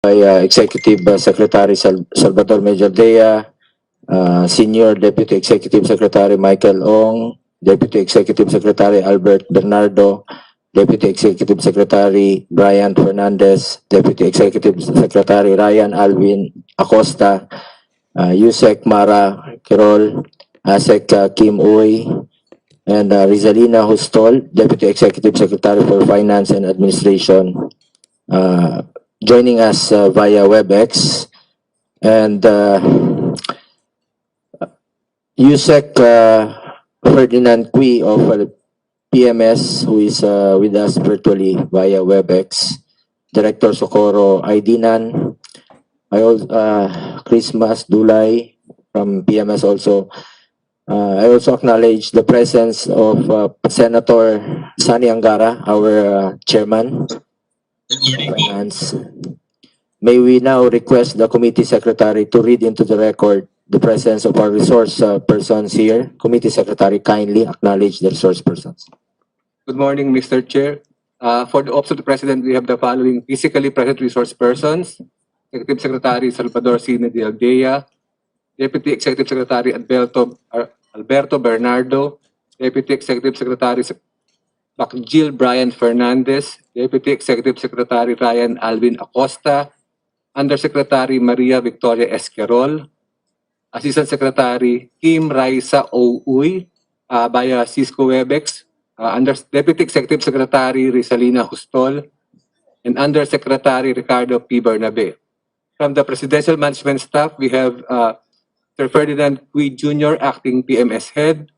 by Executive Secretary Salvador Mejordea, Senior Deputy Executive Secretary Michael Ong, Deputy Executive Secretary Albert Bernardo, Deputy Executive Secretary Brian Fernandez, Deputy Executive Secretary Ryan Alvin Acosta, Yusek Mara Quirol, Asek Kim Uy, and Rizalina Hustol, Deputy Executive Secretary for Finance and Administration, joining us via WebEx, and Yusek Ferdinand Cui of PMS, who is with us virtually via WebEx, Director Socorro Aidinan, Christmas Dulay from PMS also. I also acknowledge the presence of Senator Sani Angara, our chairman of Finance. May we now request the committee secretary to read into the record the presence of our resource persons here. Committee secretary, kindly acknowledge the resource persons. Good morning, Mr. Chair. For the Office of the President, we have the following physically present resource persons: Executive Secretary Salvador Cine de Aldea, Deputy Executive Secretary Alberto Bernardo, Deputy Executive Secretary Jill Brian Fernandez, Deputy Executive Secretary Ryan Alvin Acosta, Undersecretary Maria Victoria Esquerol, Assistant Secretary Kim Raisa Ouy via Cisco Webex, Deputy Executive Secretary Rizalina Hustol, and Undersecretary Ricardo P. Bernabe. From the Presidential Management Staff, we have Sir Ferdinand Cui Jr., Acting PMS Head,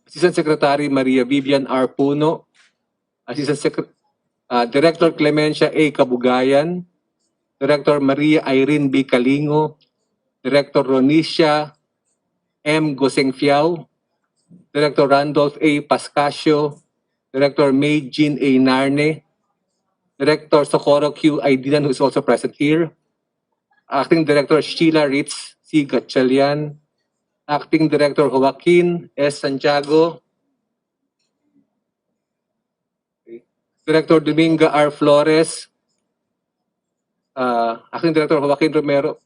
Assistant Secretary Maria Vivian R. Puno, Director Clemencia A. Kabugayan, Director Maria Irene B. Calingo, Director Ronicia M. Gosengfiao, Director Randolph A. Pascasio, Director May Jean A. Narne, Director Socorro Q. Aidinan, who is also present here, Acting Director Sheila Ritz C. Gatchalian, Acting Director Joaquin S. Santiago, Director Dominga R. Flores, Acting Director Joaquin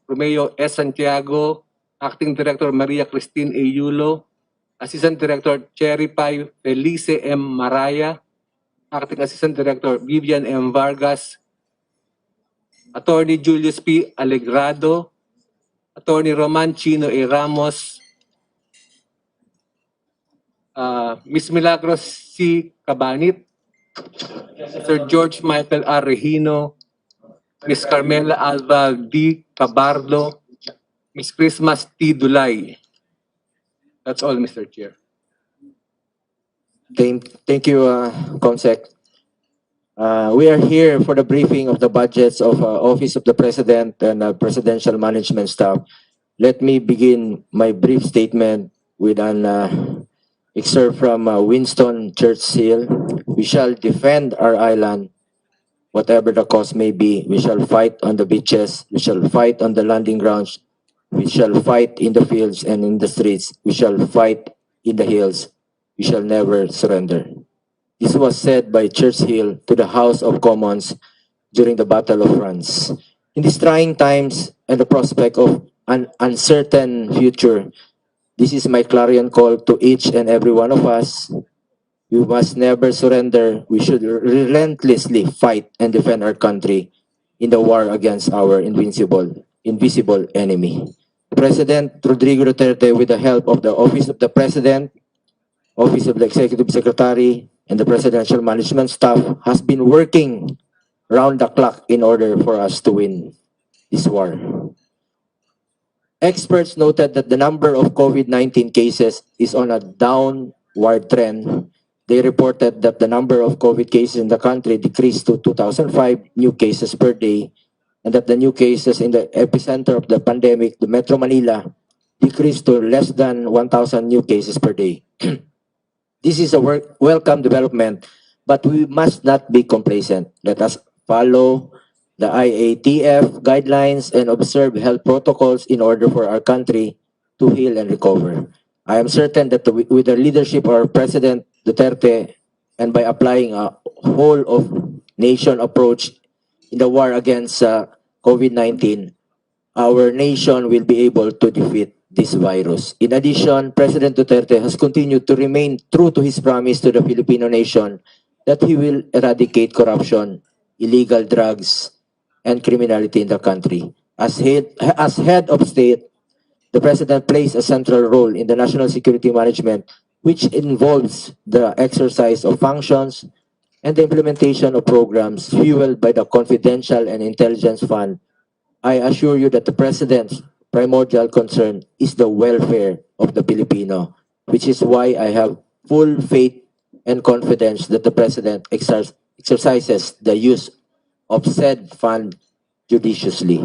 Romeo S. Santiago, Acting Director Maria Christine A. Yulo, Assistant Director Cherry Pai Felice M. Maraya, Acting Assistant Director Vivian M. Vargas, Attorney Julius P. Alegrado, Attorney Roman Chino A. Ramos, Ms. Milagros C. Cabanit, Sir George Michael R. Regino, Ms. Carmela Alva D. Cabardo, Ms. Christmas T. Dulay. That's all, Mr. Chair. Thank you, Comsec. We are here for the briefing of the budgets of Office of the President and Presidential Management Staff. Let me begin my brief statement with an excerpt from Winston Churchill. We shall defend our island, whatever the cost may be. We shall fight on the beaches. We shall fight on the landing grounds. We shall fight in the fields and in the streets. We shall fight in the hills. We shall never surrender. This was said by Churchill to the House of Commons during the Battle of France. In these trying times and the prospect of an uncertain future, this is my clarion call to each and every one of us. We must never surrender. We should relentlessly fight and defend our country in the war against our invisible enemy. President Rodrigo Duterte, with the help of the Office of the President, Office of the Executive Secretary, and the Presidential Management Staff, has been working round the clock in order for us to win this war. Experts noted that the number of COVID-19 cases is on a downward trend. They reported that the number of COVID cases in the country decreased to 2,005 new cases per day, and that the new cases in the epicenter of the pandemic, the Metro Manila, decreased to less than 1,000 new cases per day. This is a welcome development, but we must not be complacent. Let us follow the IATF guidelines and observe health protocols in order for our country to heal and recover. I am certain that with the leadership of our President Duterte and by applying a whole of nation approach in the war against COVID-19, our nation will be able to defeat this virus. In addition, President Duterte has continued to remain true to his promise to the Filipino nation that he will eradicate corruption, illegal drugs, and criminality in the country. As head of state, the President plays a central role in the national security management, which involves the exercise of functions and the implementation of programs fueled by the Confidential and Intelligence Fund. I assure you that the President's primordial concern is the welfare of the Filipino, which is why I have full faith and confidence that the President exercises the use of said fund judiciously.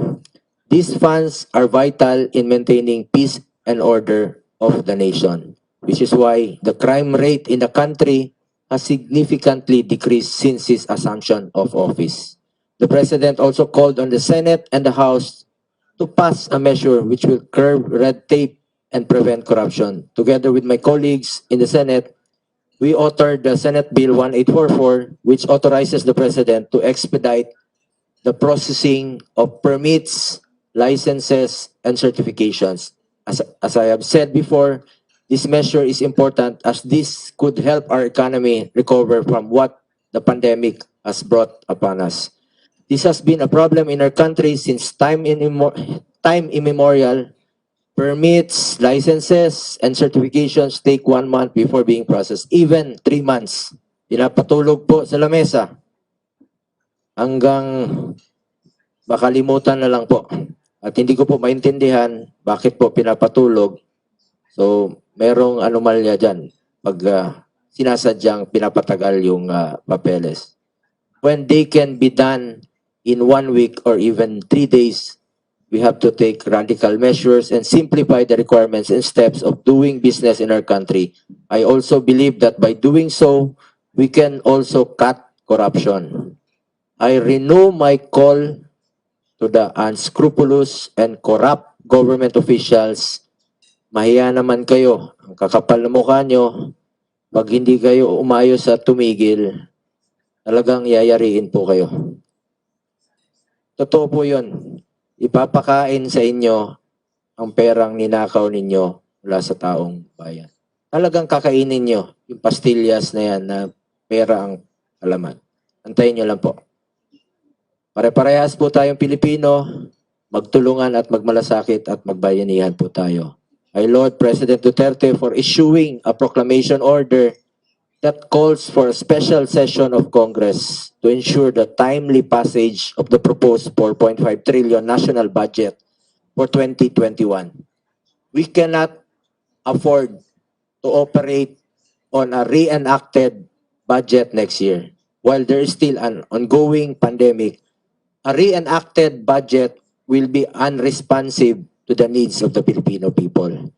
These funds are vital in maintaining peace and order of the nation, which is why the crime rate in the country has significantly decreased since his assumption of office. The President also called on the Senate and the House to pass a measure which will curb red tape and prevent corruption. Together with my colleagues in the Senate, we authored the Senate Bill 1844, which authorizes the President to expedite the processing of permits, licenses, and certifications. As I have said before, this measure is important as this could help our economy recover from what the pandemic has brought upon us. This has been a problem in our country since time immemorial. Permits, licenses, and certifications take 1 month before being processed, even 3 months. Pinapatulog po sa lamesa hanggang makalimutan na lang po. At hindi ko po maintindihan bakit po pinapatulog. So, merong anomalya dyan pag sinasadyang pinapatagal yung papeles. When they can be done in 1 week or even 3 days, we have to take radical measures and simplify the requirements and steps of doing business in our country. I also believe that by doing so, we can also cut corruption. I renew my call to the unscrupulous and corrupt government officials. Mahiya naman kayo. Ang kakapal na mukha nyo, pag hindi kayo umayos at tumigil, talagang yayariin po kayo. Totoo po yun. Ipapakain sa inyo ang perang ninakaw ninyo mula sa taong bayan. Talagang kakainin nyo yung pastillas na yan na pera ang alaman. Antayin nyo lang po. Pare-parehas po tayong Pilipino, magtulungan at magmalasakit at magbayanihan po tayo. I laud President Duterte for issuing a proclamation order that calls for a special session of Congress to ensure the timely passage of the proposed 4.5 trillion national budget for 2021. We cannot afford to operate on a reenacted budget next year. While there is still an ongoing pandemic, a reenacted budget will be unresponsive to the needs of the Filipino people.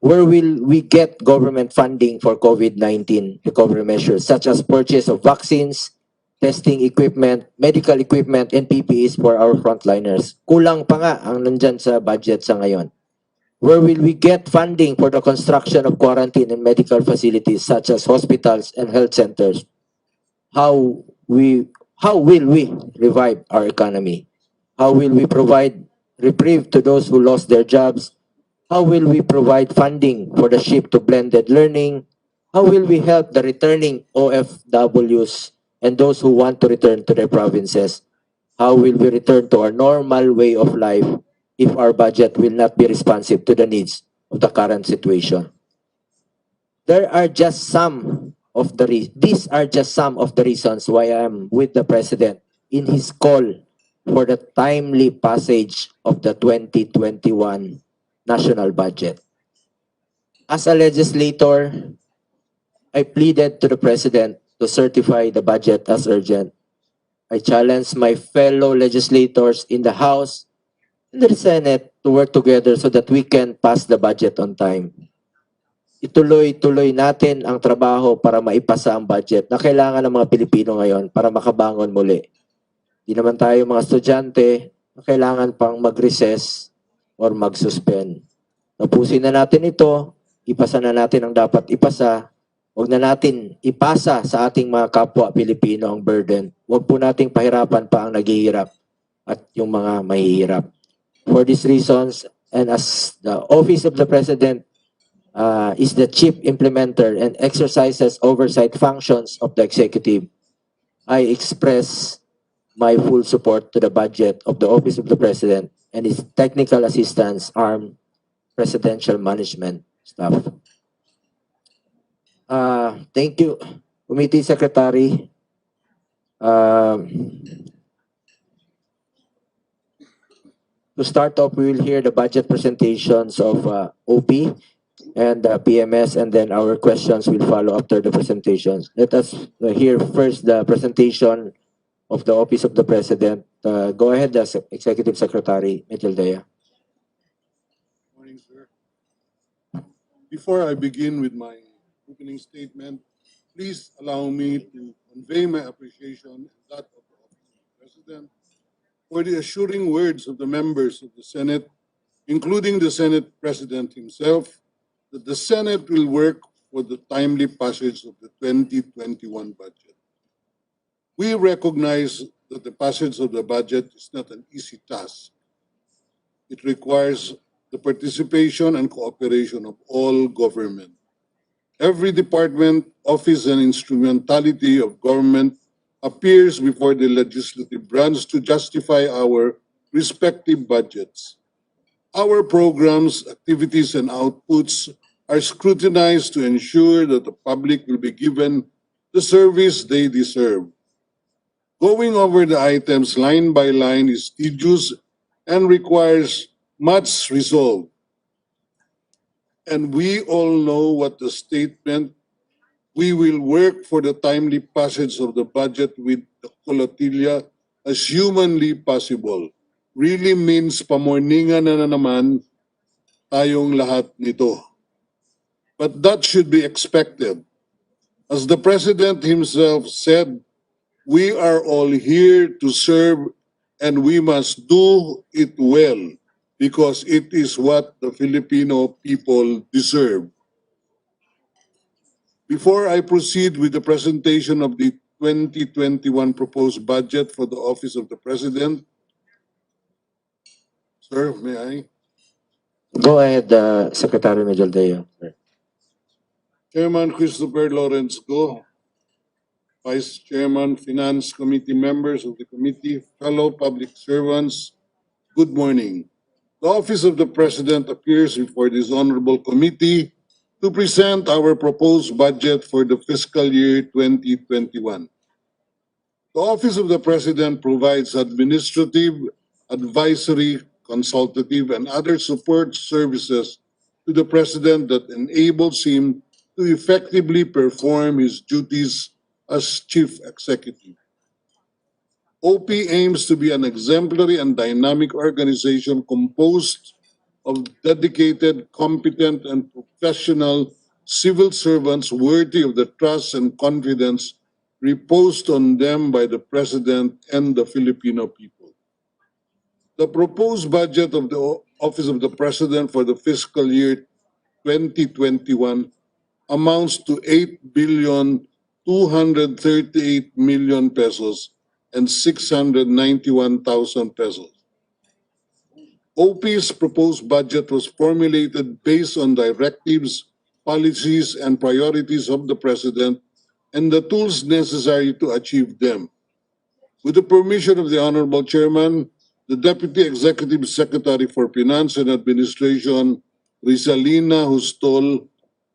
Where will we get government funding for COVID-19 recovery measures such as purchase of vaccines, testing equipment, medical equipment, and PPEs for our frontliners? Kulang pa nga ang nandyan sa budget sa ngayon. Where will we get funding for the construction of quarantine and medical facilities such as hospitals and health centers? How will we revive our economy? How will we provide reprieve to those who lost their jobs? How will we provide funding for the shift to blended learning? How will we help the returning OFWs and those who want to return to their provinces? How will we return to our normal way of life if our budget will not be responsive to the needs of the current situation? These are just some of the reasons why I am with the President in his call for the timely passage of the 2021 national budget. As a legislator, I pleaded to the President to certify the budget as urgent. I challenge my fellow legislators in the House and the Senate to work together so that we can pass the budget on time. Ituloy-tuloy natin ang trabaho para maipasa ang budget na kailangan ng mga Pilipino ngayon para makabangon muli. Di naman tayo mga estudyante na kailangan pang mag-recess or mag-suspend. Tapusin na natin ito, ipasa na natin ang dapat ipasa, Huwag na natin ipasa sa ating mga kapwa Pilipino ang burden. Huwag po nating pahirapan pa ang naghihirap at yung mga mahihirap. For these reasons, and as the Office of the President is the chief implementer and exercises oversight functions of the executive, I express my full support to the budget of the Office of the President and its technical assistance arm presidential management staff. Thank you, Committee Secretary. To start off, we will hear the budget presentations of OP and PMS, and then our questions will follow after the presentations. Let us hear first the presentation of the Office of the President. Go ahead, Executive Secretary Mejaldea. Morning, sir. Before I begin with my opening statement, please allow me to convey my appreciation and that of the Office of the President for the assuring words of the members of the Senate, including the Senate President himself, that the Senate will work for the timely passage of the 2021 budget. We recognize that the passage of the budget is not an easy task. It requires the participation and cooperation of all government. Every department, office, and instrumentality of government appears before the legislative branch to justify our respective budgets. Our programs, activities, and outputs are scrutinized to ensure that the public will be given the service they deserve. Going over the items line by line is tedious and requires much resolve. And we all know what the statement, "We will work for the timely passage of the budget with the Colotilla as humanly possible," really means pamorningan na naman tayong lahat nito. But that should be expected. As the President himself said, we are all here to serve and we must do it well because it is what the Filipino people deserve. Before I proceed with the presentation of the 2021 proposed budget for the Office of the President, sir, may I? Go ahead, Secretary Mejaldea. Chairman Christopher Lawrence Go, Vice Chairman, Finance Committee members of the committee, fellow public servants, good morning. The Office of the President appears before this honorable committee to present our proposed budget for the fiscal year 2021. The Office of the President provides administrative, advisory, consultative, and other support services to the President that enables him to effectively perform his duties as Chief Executive. OP aims to be an exemplary and dynamic organization composed of dedicated, competent, and professional civil servants worthy of the trust and confidence reposed on them by the President and the Filipino people. The proposed budget of the Office of the President for the fiscal year 2021 amounts to 8,238,000,000 pesos and 691,000 pesos. OP's proposed budget was formulated based on directives, policies, and priorities of the President and the tools necessary to achieve them. With the permission of the Honorable Chairman, the Deputy Executive Secretary for Finance and Administration, Rizalina Hustol,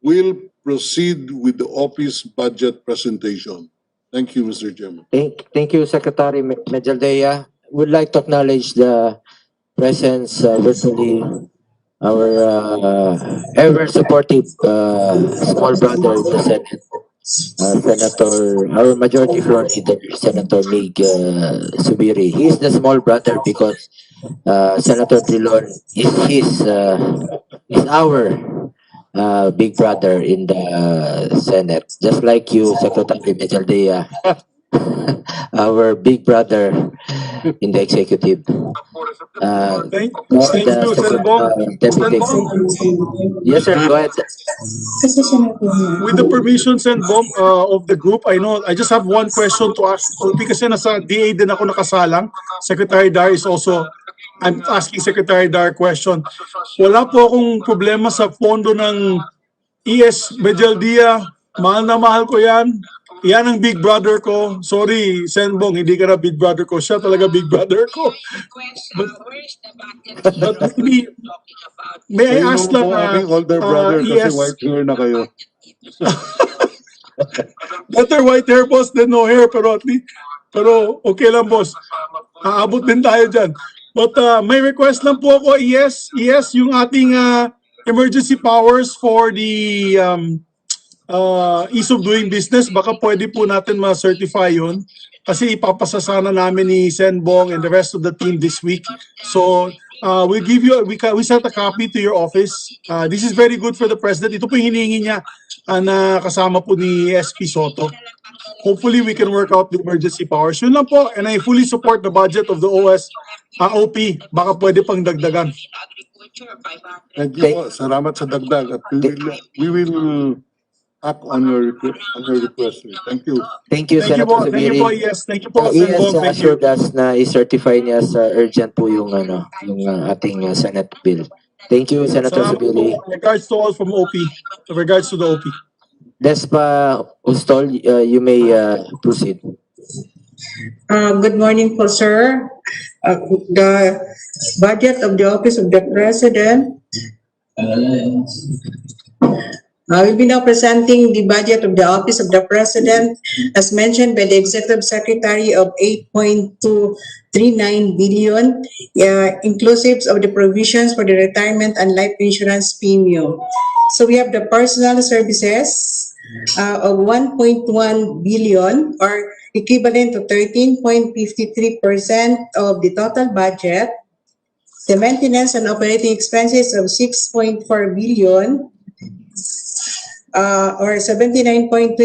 will proceed with the office budget presentation. Thank you, Mr. Chairman. Thank you, Secretary Mejaldea. Would like to acknowledge the presence virtually our ever supportive small brother in the Senate, Senator, our majority floor leader, Senator Mig Subiri. He is the small brother because Senator Drilon is our big brother in the Senate, just like you, Secretary Mejaldea. our big brother in the executive. Thank, Go ahead, thank you, Senbong. Deputy. Yes, sir. Go ahead. With the permission, Senbong, of the group, I just have one question to ask. Kasi nasa DA din ako nakasalang. Secretary Dar is also, I'm asking Secretary Dar a question. Wala po akong problema sa pondo ng ES Medialdia. Mahal na mahal ko yan. Yan ang big brother ko. Sorry, Senbong, hindi ka na big brother ko. Siya talaga big brother ko. But maybe, may I Kayo ask naman lang, po aking older brother kasi ES, white hair na kayo. better white hair, boss, than no hair, pero at least, pero okay lang, boss. Aabot din tayo dyan. But may request lang po ako, yes, yung ating emergency powers for the ease of doing business, baka pwede po natin ma-certify yun. Kasi ipapasasana namin ni Senbong and the rest of the team this week. So, we'll give you, we sent a copy to your office. This is very good for the President. Ito po yung hinihingi niya na kasama po ni SP Soto. Hopefully, we can work out the emergency powers. Yun lang po, and I fully support the budget of the OP. Baka pwede pang dagdagan. Thank you po. Salamat sa dagdag at we will act on your request. Thank you. Thank you, Thank you Senator po, thank you Zubiri. po, yes. Thank you po, ES Senbong, thank you. assured us na i-certify niya sa urgent po yung ating Senate bill. Thank you, Senator Salamat Zubiri. po. Regards to all from OP. Regards to the OP. Despa Ustol, you may proceed. Good morning po, sir. The budget of the Office of the President. I will be now presenting the budget of the Office of the President as mentioned by the Executive Secretary of 8.239 billion, inclusive of the provisions for the retirement and life insurance premium. So we have the personal services of 1.1 billion or equivalent to 13.53% of the total budget. The maintenance and operating expenses of 6.4 billion or 79.29%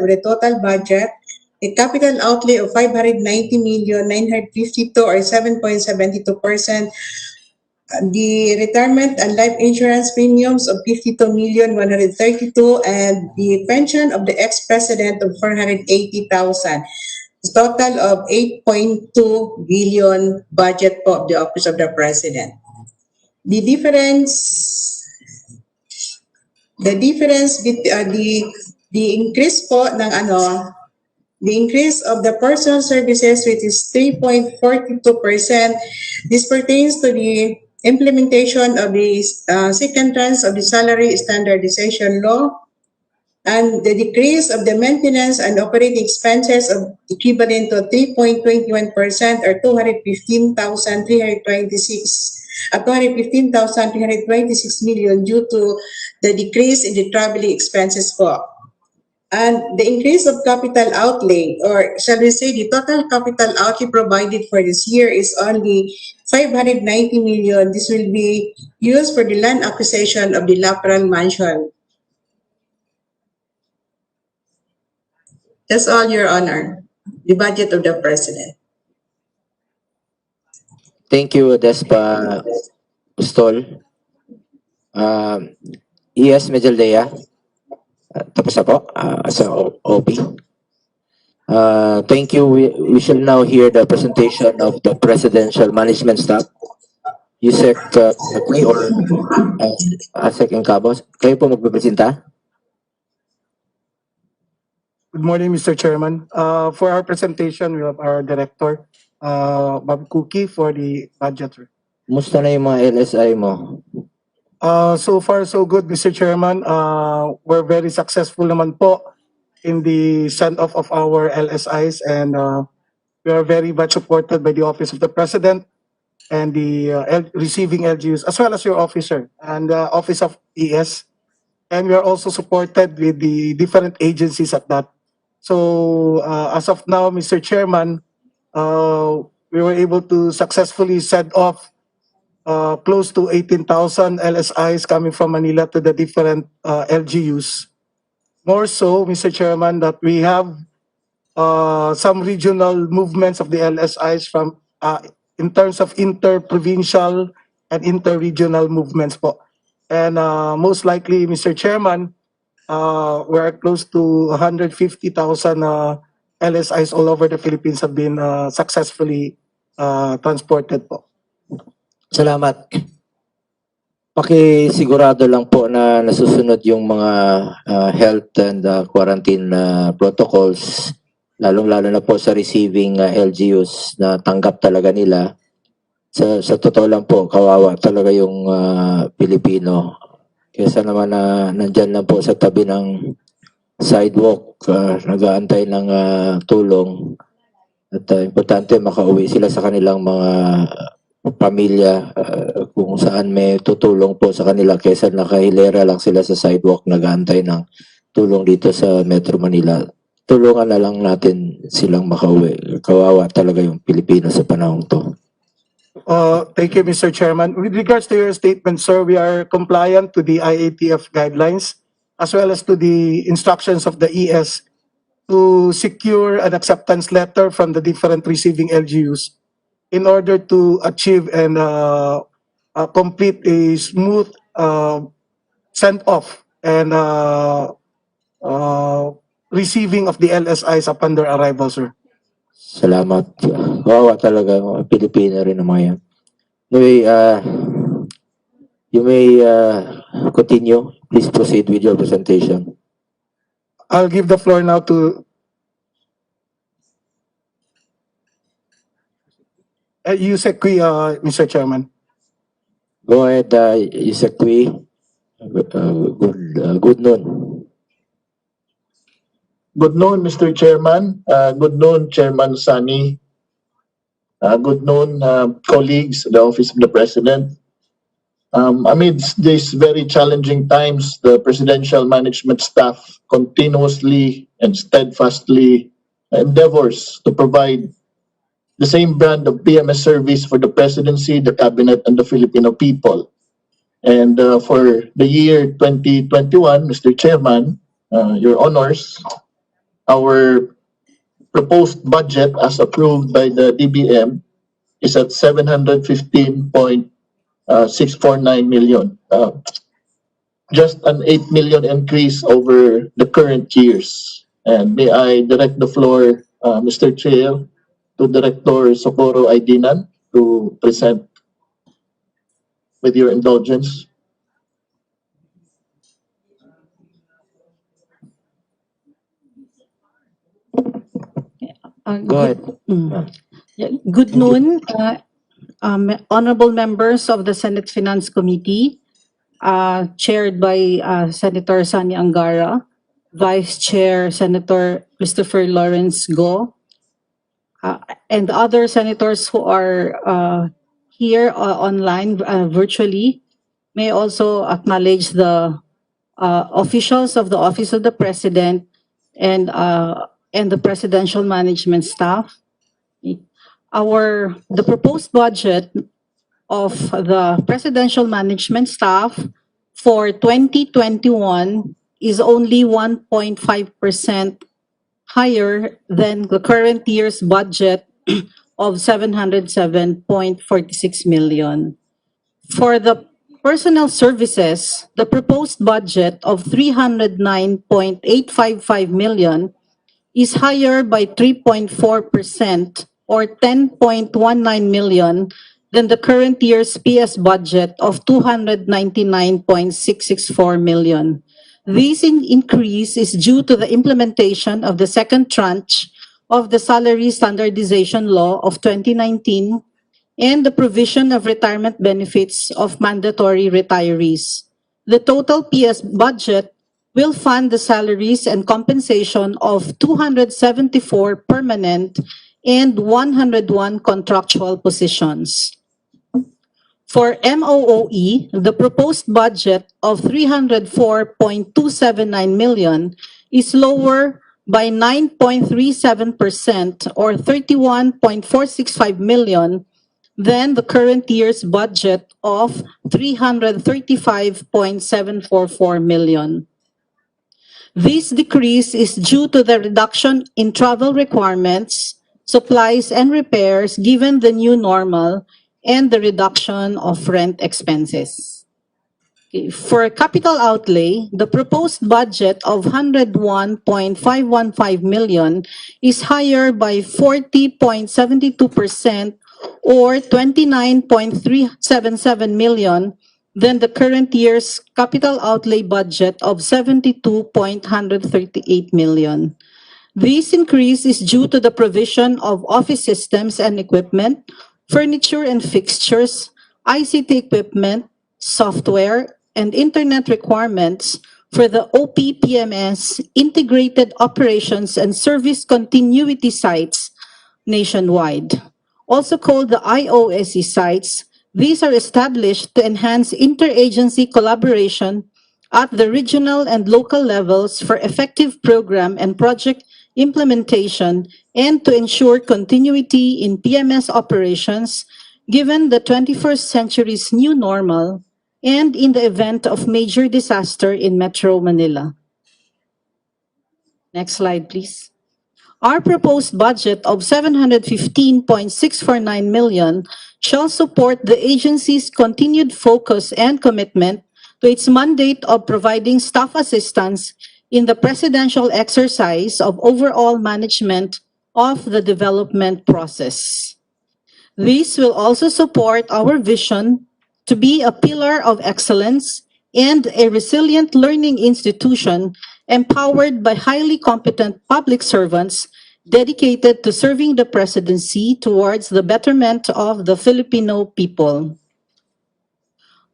of the total budget, a capital outlay of 590,952 or 7.72%, the retirement and life insurance premiums of 52,132, and the pension of the ex-president of 480,000. Total of 8.2 billion budget po of the Office of the President. The difference the increase po ng the increase of the personal services, which is 3.42%. This pertains to the implementation of the second tranche of the salary standardization law, and the decrease of the maintenance and operating expenses of equivalent to 3.21% or 215,326 million due to the decrease in the traveling expenses po. And the increase of capital outlay, or shall we say the total capital outlay provided for this year is only 590 million. This will be used for the land acquisition of the Lateral Mansion. That's all, Your Honor. The budget of the President. Thank you, Despa Ustol. ES Medjaldea. Tapos na po sa OP. Thank you. We shall now hear the presentation of the Presidential Management Staff. Yusek Clay or Asek Encabos. Kayo po magpipresenta? Good morning, Mr. Chairman. For our presentation, we have our director, Bob Cookie, for the budget. Musta na yung mga LSI mo? So far, so good, Mr. Chairman. We're very successful naman po in the send-off of our LSIs, and we are very much supported by the Office of the President and the receiving LGUs, as well as your officer and the Office of ES. And we are also supported with the different agencies at that. So as of now, Mr. Chairman, we were able to successfully send off close to 18,000 LSIs coming from Manila to the different LGUs. More so, Mr. Chairman, that we have some regional movements of the LSIs from in terms of inter-provincial and inter-regional movements po. And most likely, Mr. Chairman, we're close to 150,000 LSIs all over the Philippines have been successfully transported po. Salamat. Pakisigurado lang po na nasusunod yung mga health and quarantine protocols, lalong-lalo na po sa receiving LGUs na tanggap talaga nila. Sa totoo lang po, kawawa talaga yung Pilipino. Kesa naman na nandyan lang po sa tabi ng sidewalk, nag-aantay ng tulong. At importante makauwi sila sa kanilang mga pamilya kung saan may tutulong po sa kanila kesa nakahilera lang sila sa sidewalk nag-aantay ng tulong dito sa Metro Manila. Tulungan na lang natin silang makauwi. Kawawa talaga yung Pilipino sa panahong to. Thank you, Mr. Chairman. With regards to your statement, sir, we are compliant to the IATF guidelines as well as to the instructions of the ES to secure an acceptance letter from the different receiving LGUs in order to achieve and complete a smooth send-off and receiving of the LSIs upon their arrival, sir. Salamat. Kawawa talaga mga Pilipino rin ang mga yan. Anyway, you may continue. Please proceed with your presentation. I'll give the floor now to Yusek Kui, Mr. Chairman. Go ahead, Yusek-Kui. Good noon. Good noon, Mr. Chairman. Good noon, Chairman Sani. Good noon, colleagues, the Office of the President. Amidst these very challenging times, the presidential management staff continuously and steadfastly endeavors to provide the same brand of PMS service for the presidency, the cabinet, and the Filipino people. And for the year 2021, Mr. Chairman, your honors, our proposed budget as approved by the DBM is at 715.649 million. Just an 8 million increase over the current years. And may I direct the floor, Mr. Chair, to Director Socorro Aidinan to present with your indulgence. Go ahead. Good noon, honorable members of the Senate Finance Committee, chaired by Senator Sani Angara, Vice Chair Senator Christopher Lawrence Go, and other senators who are here online virtually. May also acknowledge the officials of the Office of the President and the Presidential Management Staff. The proposed budget of the Presidential Management Staff for 2021 is only 1.5% higher than the current year's budget of 707.46 million. For the personnel services, the proposed budget of 309.855 million is higher by 3.4% or 10.19 million than the current year's PS budget of 299.664 million. This increase is due to the implementation of the second tranche of the Salary Standardization Law of 2019 and the provision of retirement benefits of mandatory retirees. The total PS budget will fund the salaries and compensation of 274 permanent and 101 contractual positions. For MOOE, the proposed budget of 304.279 million is lower by 9.37% or 31.465 million than the current year's budget of 335.744 million. This decrease is due to the reduction in travel requirements, supplies, and repairs given the new normal, and the reduction of rent expenses. Okay, for capital outlay, the proposed budget of 101.515 million is higher by 40.72% or 29.377 million than the current year's capital outlay budget of 72.138 million. This increase is due to the provision of office systems and equipment, furniture and fixtures, ICT equipment, software, and internet requirements for the OPPMS Integrated Operations and Service Continuity Sites nationwide. Also called the IOSC sites, these are established to enhance interagency collaboration at the regional and local levels for effective program and project implementation and to ensure continuity in PMS operations given the 21st century's new normal and in the event of major disaster in Metro Manila. Next slide, please. Our proposed budget of 715.649 million shall support the agency's continued focus and commitment to its mandate of providing staff assistance in the presidential exercise of overall management of the development process. This will also support our vision to be a pillar of excellence and a resilient learning institution empowered by highly competent public servants dedicated to serving the presidency towards the betterment of the Filipino people.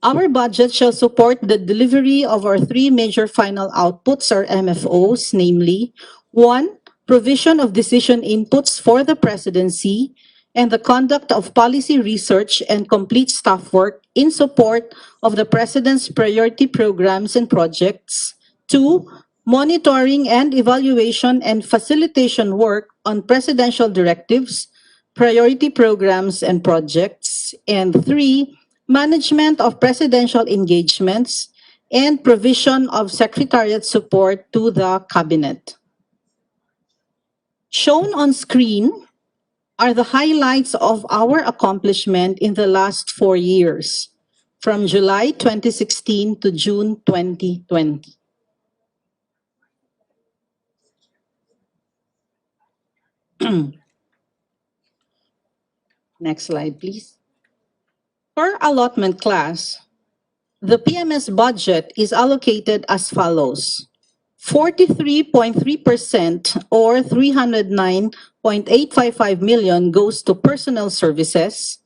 Our budget shall support the delivery of our three major final outputs or MFOs, namely, 1. Provision of decision inputs for the presidency and the conduct of policy research and complete staff work in support of the president's priority programs and projects. 2. Monitoring and evaluation and facilitation work on presidential directives, priority programs and projects. And 3. Management of presidential engagements and provision of secretariat support to the cabinet. Shown on screen are the highlights of our accomplishment in the last 4 years, from July 2016 to June 2020. Next slide, please. Per allotment class, the PMS budget is allocated as follows. 43.3% or 309.855 million goes to personnel services,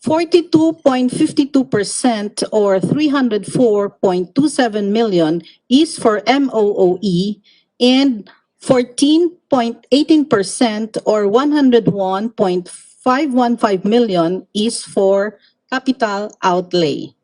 42.52% or 304.27 million is for MOOE, and 14.18% or 101.515 million is for capital outlay.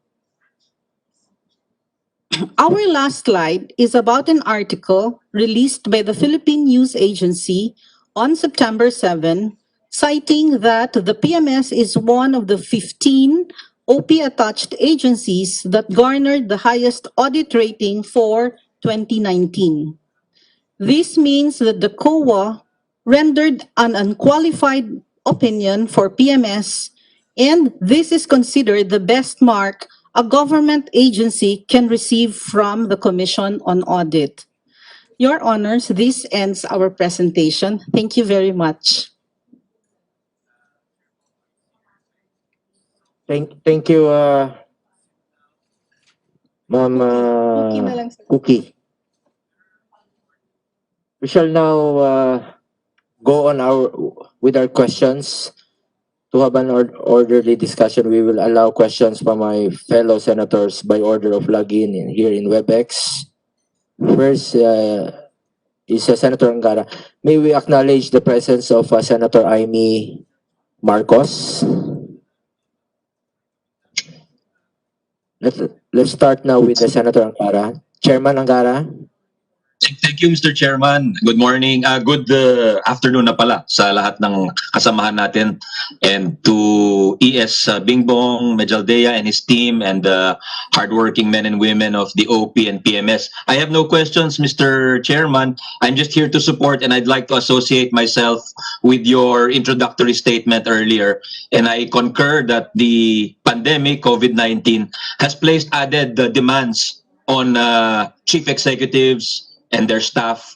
Our last slide is about an article released by the Philippine News Agency on September 7, citing that the PMS is one of the 15 OP-attached agencies that garnered the highest audit rating for 2019. This means that the COA rendered an unqualified opinion for PMS, and this is considered the best mark a government agency can receive from the Commission on Audit. Your Honors, this ends our presentation. Thank you very much. Thank you, Ma'am Cookie na lang, sir. Cookie. We shall now go on with our questions. To have an orderly discussion, we will allow questions from my fellow senators by order of login here in WebEx. First is Senator Angara. May we acknowledge the presence of Senator Amy Marcos. Let's start now with Senator Angara. Chairman Angara. Thank you, Mr. Chairman. Good morning. Good afternoon na pala sa lahat ng kasamahan natin. And to ES Bingbong, Medjaldea and his team and the hardworking men and women of the OP and PMS. I have no questions, Mr. Chairman. I'm just here to support and I'd like to associate myself with your introductory statement earlier. And I concur that the pandemic, COVID-19, has placed added demands on chief executives and their staff.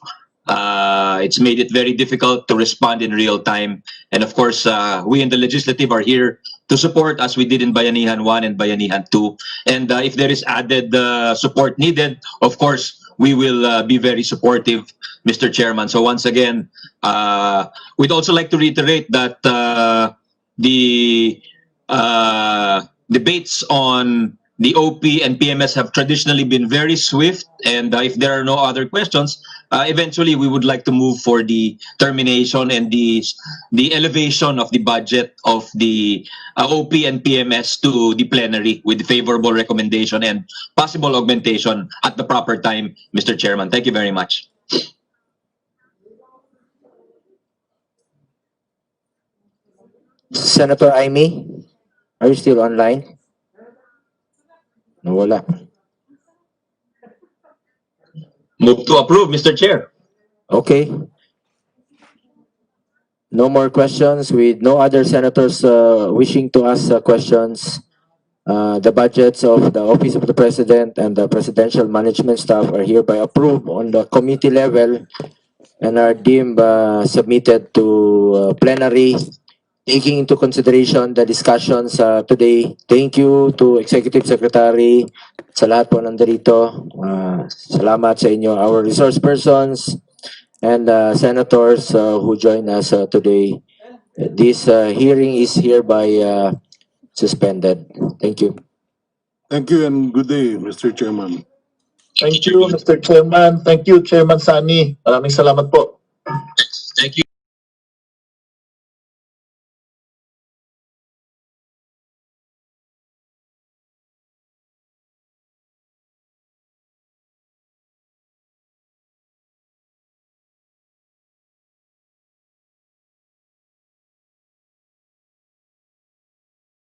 It's made it very difficult to respond in real time. And of course, we in the legislative are here to support as we did in Bayanihan 1 and Bayanihan 2. And if there is added support needed, of course, we will be very supportive, Mr. Chairman. So once again, we'd also like to reiterate that the debates on the OP and PMS have traditionally been very swift, and if there are no other questions, eventually we would like to move for the termination and the elevation of the budget of the OP and PMS to the plenary with favorable recommendation and possible augmentation at the proper time, Mr. Chairman. Thank you very much. Senator Aimee, are you still online? Wala. Move to approve, Mr. Chair. Okay. No more questions. With no other senators wishing to ask questions, the budgets of the Office of the President and the Presidential Management Staff are hereby approved on the committee level and are deemed submitted to plenary, taking into consideration the discussions today. Thank you to Executive Secretary, sa lahat po nandito. Salamat sa inyo, our resource persons, and senators who join us today. This hearing is hereby suspended. Thank you. Thank you and good day, Mr. Chairman. Thank you, Mr. Chairman. Thank you, Chairman Sani. Maraming salamat po.